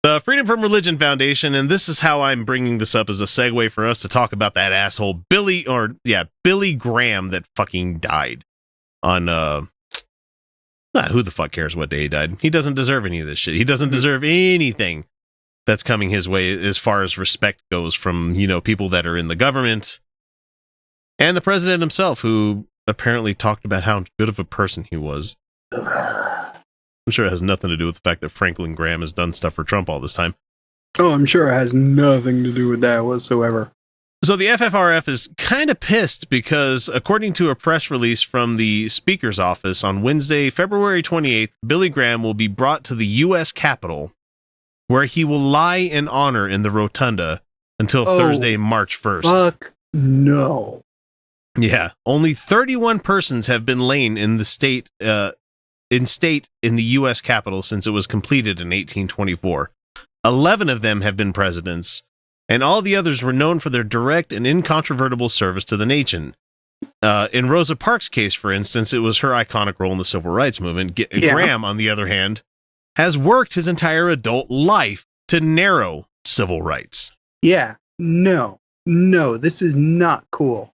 The Freedom from Religion Foundation, and this is how I'm bringing this up as a segue for us to talk about that asshole Billy Graham that fucking died on who the fuck cares what day he died? He doesn't deserve any of this shit. He doesn't deserve anything that's coming his way as far as respect goes from, people that are in the government and the president himself, who apparently talked about how good of a person he was. I'm sure it has nothing to do with the fact that Franklin Graham has done stuff for Trump all this time. Oh, I'm sure it has nothing to do with that whatsoever. So the FFRF is kind of pissed because, according to a press release from the Speaker's office on Wednesday, February 28th, Billy Graham will be brought to the U.S. Capitol, where he will lie in honor in the rotunda until Thursday, March 1st. Fuck no. Yeah, only 31 persons have been laid in the state in the U.S. Capitol since it was completed in 1824. 11 of them have been presidents, and all the others were known for their direct and incontrovertible service to the nation. In Rosa Parks' case, for instance, it was her iconic role in the civil rights movement. Graham, on the other hand, has worked his entire adult life to narrow civil rights. Yeah, no, this is not cool.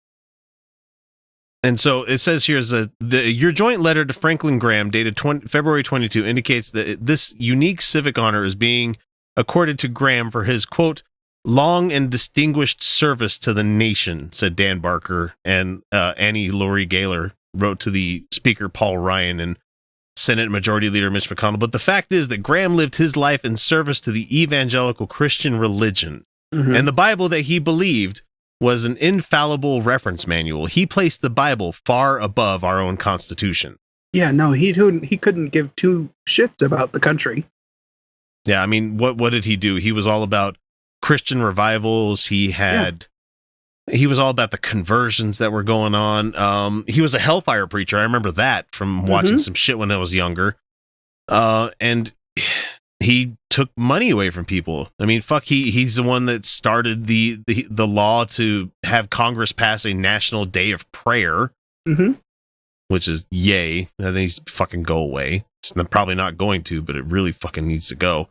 And so it says here your joint letter to Franklin Graham dated February 22 indicates that this unique civic honor is being accorded to Graham for his, quote, long and distinguished service to the nation, said Dan Barker, and Annie Laurie Gaylor wrote to the Speaker Paul Ryan and Senate Majority Leader Mitch McConnell. But the fact is that Graham lived his life in service to the evangelical Christian religion, and the Bible that he believed was an infallible reference manual. He placed the Bible far above our own Constitution. Yeah, no, he couldn't give two shits about the country. Yeah, I mean, what did he do? He was all about Christian revivals. He was all about the conversions that were going on. He was a hellfire preacher. I remember that from watching some shit when I was younger. And he took money away from people. I mean, fuck, he's the one that started the law to have Congress pass a national day of prayer, which is yay. I think he's fucking go away. It's probably not going to, but it really fucking needs to go.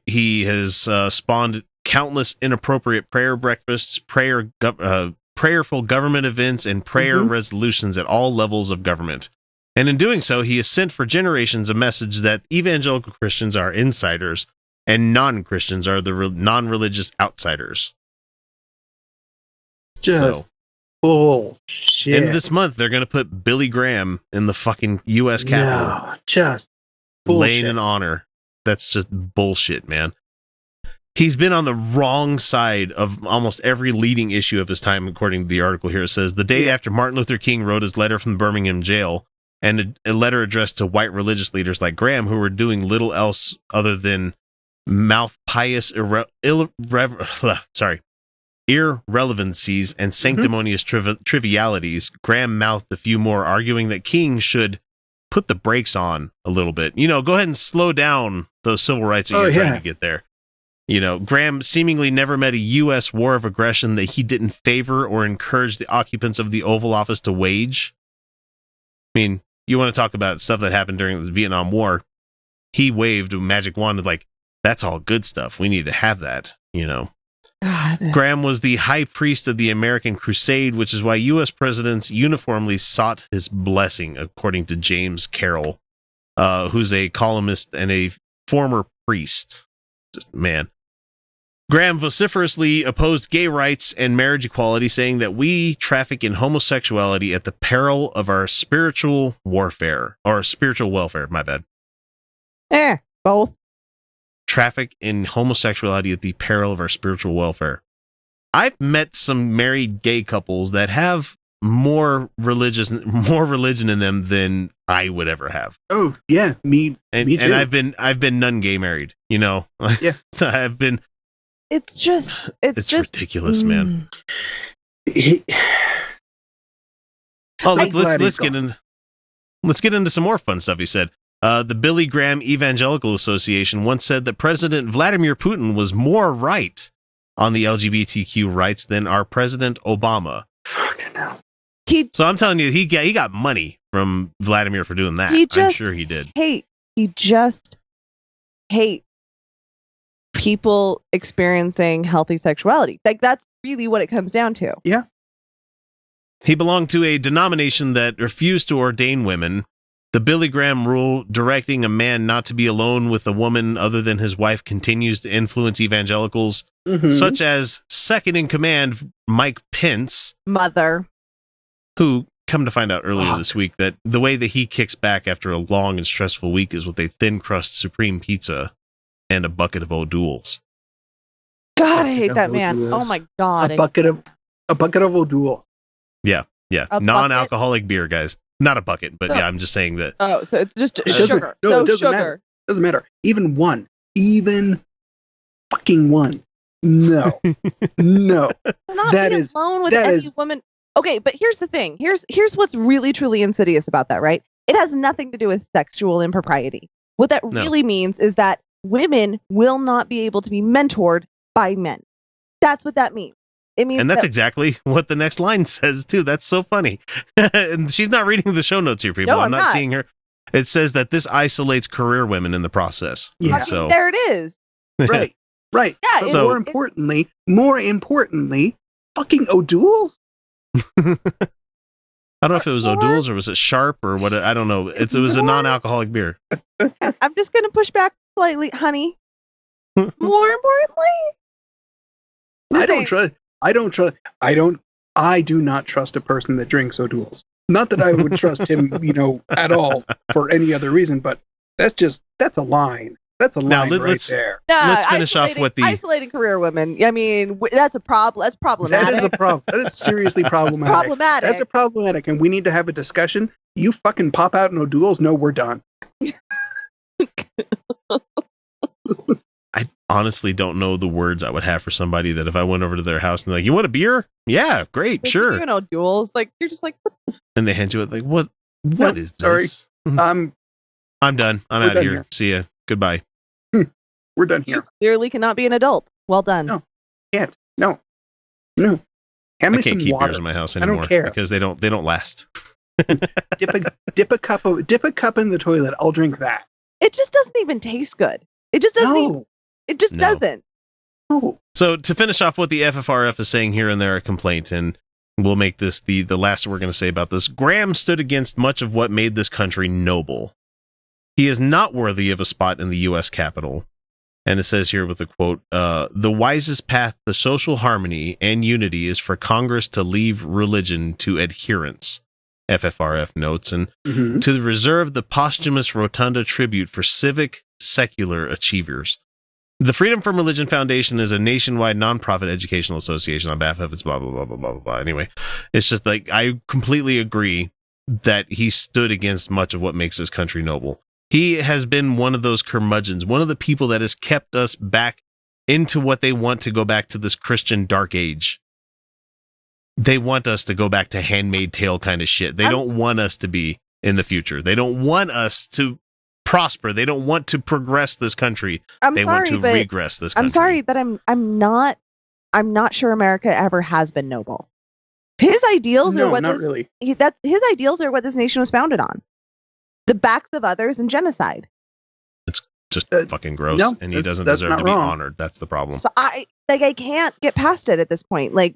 He has spawned countless inappropriate prayer breakfasts, prayerful government events, and prayer resolutions at all levels of government. And in doing so, he has sent for generations a message that evangelical Christians are insiders and non-Christians are the non-religious outsiders. Just bullshit. End of this month, they're going to put Billy Graham in the fucking U.S. Capitol. No, just bullshit. Laying in honor. That's just bullshit, man. He's been on the wrong side of almost every leading issue of his time, according to the article here. It says, the day after Martin Luther King wrote his letter from the Birmingham jail, and a letter addressed to white religious leaders like Graham, who were doing little else other than mouth pious irrelevancies and sanctimonious trivialities, Graham mouthed a few more, arguing that King should put the brakes on a little bit. Go ahead and slow down those civil rights that you're trying to get there. Graham seemingly never met a U.S. war of aggression that he didn't favor or encourage the occupants of the Oval Office to wage. I mean, you want to talk about stuff that happened during the Vietnam War. He waved a magic wand like, that's all good stuff. We need to have that, God. Graham was the high priest of the American Crusade, which is why U.S. presidents uniformly sought his blessing, according to James Carroll, who's a columnist and a former priest. Just, man. Graham vociferously opposed gay rights and marriage equality, saying that we traffic in homosexuality at the peril of our spiritual welfare, my bad. Both. Traffic in homosexuality at the peril of our spiritual welfare. I've met some married gay couples that have more religion in them than I would ever have. Oh, yeah, me too. And I've been nun gay married, Yeah. I've been. It's just ridiculous, man. Let's get into some more fun stuff. He said, the Billy Graham Evangelical Association once said that President Vladimir Putin was more right on the LGBTQ rights than our President Obama. Fucking hell. So I'm telling you, he got money from Vladimir for doing that. I'm sure he did. He just hate people experiencing healthy sexuality. Like, that's really what it comes down to. Yeah. He belonged to a denomination that refused to ordain women. The Billy Graham rule directing a man not to be alone with a woman other than his wife continues to influence evangelicals, such as second in command Mike Pence, Mother, who, come to find out earlier this week, that the way that he kicks back after a long and stressful week is with a thin crust supreme pizza and a bucket of O'Doul's. God, I hate that man. O'Doul's. Oh my God. A bucket of O'Doul. Yeah, A non-alcoholic beer, guys. Not a bucket, but So- yeah, I'm just saying that. Oh, so it's just doesn't- sugar. no, So it doesn't sugar. matter. Doesn't matter. Even fucking one. No. No. Not That be is- alone with that any is- woman. Okay, but here's the thing. Here's what's really truly insidious about that, right? It has nothing to do with sexual impropriety. What that No. really means is that women will not be able to be mentored by men. That's what that means. It means And that's that exactly what the next line says, too. That's so funny. And she's not reading the show notes here, people. No, I'm I'm not not. seeing her. It says that this isolates career women in the process. Yeah. So, there it is. Right. Right. Yeah, But So- more importantly, fucking O'Doul's. I don't know if it was O'Doul's or was it Sharp or what. I don't know. It was a non-alcoholic beer. I'm just going to push back slightly, honey. More importantly, I do not trust a person that drinks O'Doul's. Not that I would trust him, at all for any other reason, but that's a line. That's a Now, line right there. Let's finish off with the- isolating career women. I mean, that's a problem. That's problematic. That is a problem. That is seriously problematic. problematic. That's a problematic, and we need to have a discussion. You fucking pop out in O'Doul's, no, we're done. I honestly don't know the words I would have for somebody that if I went over to their house and they're like, you want a beer? Yeah, great, Like, sure. You know, duels. Like, you're just like, And they hand you it like, what Nope, is sorry. this? I'm I'm done. I'm We're out done here. here. See ya. Goodbye. we're done you here. clearly cannot be an adult. Well done. No. Can't. No. Hand I me can't some keep water. beers in my house I don't anymore care. because they don't last. Dip a cup in the toilet. I'll drink that. It just doesn't even taste good. It just doesn't. No. It just No. doesn't. No. So to finish off what the FFRF is saying here and there, a complaint, and we'll make this the last we're going to say about this. Graham stood against much of what made this country noble. He is not worthy of a spot in the U.S. Capitol. And it says here with a quote, the wisest path to social harmony and unity is for Congress to leave religion to adherents, FFRF notes, and Mhm. to reserve the posthumous rotunda tribute for civic, secular achievers. The Freedom from Religion Foundation is a nationwide nonprofit educational association on behalf of its blah, blah, blah, blah, blah, blah. Anyway, it's just like, I completely agree that he stood against much of what makes this country noble. He has been one of those curmudgeons, one of the people that has kept us back into what they want to go back to this Christian dark age. They want us to go back to Handmaid's Tale kind of shit. They don't want us to be in the future. They don't want us to prosper. They don't want to progress this country. I'm They sorry, want to but regress this country. I'm sorry, but I'm not sure America ever has been noble. His ideals are No, what not this, really. his ideals are what this nation was founded on. The backs of others and genocide. Just fucking gross. no, And he that's- doesn't that's deserve not to be wrong. honored. That's the problem. So I can't get past it at this point. Like,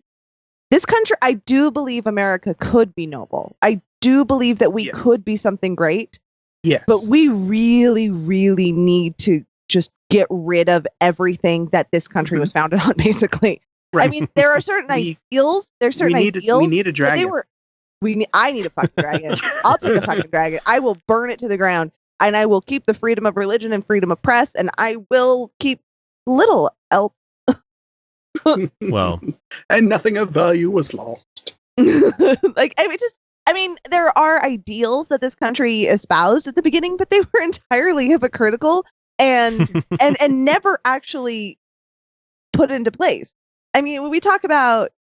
this country, I do believe America could be noble. I do believe that we Yes. could be something great, Yes. but we really, really need to just get rid of everything that this country was founded on, basically. Right. I mean, there are certain We- ideals. There's certain we need ideals. a but dragon. I need a fucking dragon. I'll take a fucking dragon. I will burn it to the ground, and I will keep the freedom of religion and freedom of press, and I will keep little else. Well, and nothing of value was lost. Like, I mean, there are ideals that this country espoused at the beginning, but they were entirely hypocritical and and never actually put into place. I mean, when we talk about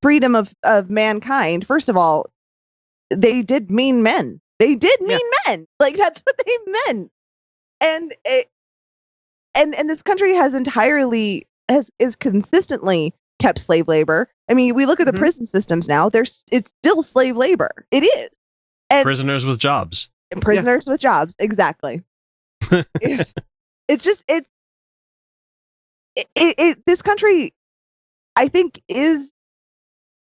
freedom of mankind. First of all, they did mean men. They did mean men. Like, that's what they meant. And this country has is consistently kept slave labor. I mean, we look at the prison systems now. It's still slave labor. It is. And prisoners with jobs. prisoners with jobs, exactly. It's this country, I think, is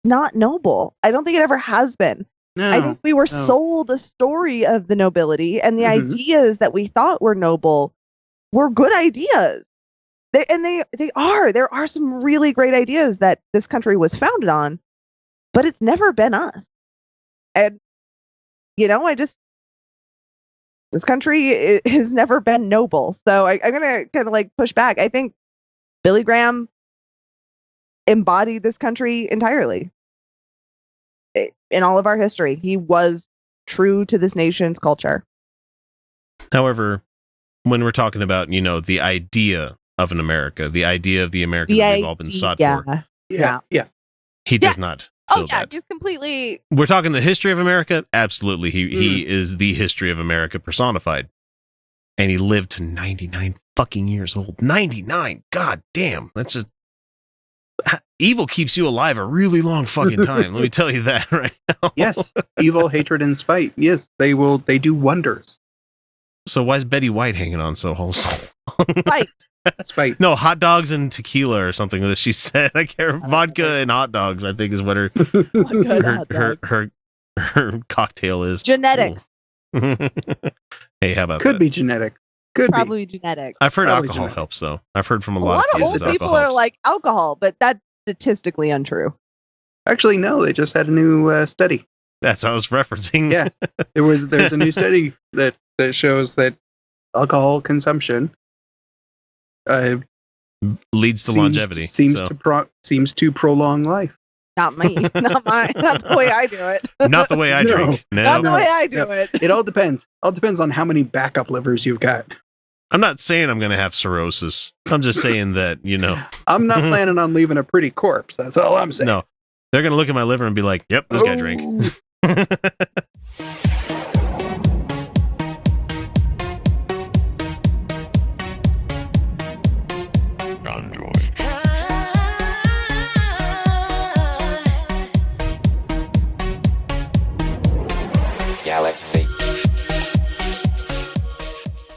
not noble. I don't think it ever has been. No, I think we were no. sold a story of the nobility, and the Mhm. ideas that we thought were noble were good ideas. They are. There are some really great ideas that this country was founded on, but it's never been us. And this country has never been noble. So I'm gonna kind of like push back. I think Billy Graham embodied this country entirely. In all of our history, he was true to this nation's culture. However, when we're talking about, the idea of an America, the idea of the America that we've all been sought for, Yeah. he does not fill that. He's completely. We're talking the history of America. Absolutely. He is the history of America personified. And he lived to 99 fucking years old. 99. God damn. That's just. Evil keeps you alive a really long fucking time. Let me tell you that right now. Yes. Evil, hatred, and spite. Yes, they do wonders. So why is Betty White hanging on so wholesome? Right. Spite. No, hot dogs and tequila or something that she said. I can't remember. Vodka and hot dogs, I think, is what her cocktail is. Genetics. Hey, how about Could that? be genetic. Could Probably genetic. I've heard probably alcohol genetic. helps, though. I've heard from a A lot lot of of kids old that people alcohol are helps. like alcohol, but that's statistically untrue. be. Actually, no. They just had a new study. That's what I was referencing. Yeah. There's a new study that shows that alcohol consumption Leads to longevity. seems to prolong life. Not me. Not the way I do it. Not the way I No. drink. No. Not the way I do No. it. It all depends. All depends on how many backup livers you've got. I'm not saying I'm going to have cirrhosis. I'm just saying that, I'm not planning on leaving a pretty corpse. That's all I'm saying. no. They're going to look at my liver and be like, yep, this guy drank. Oh.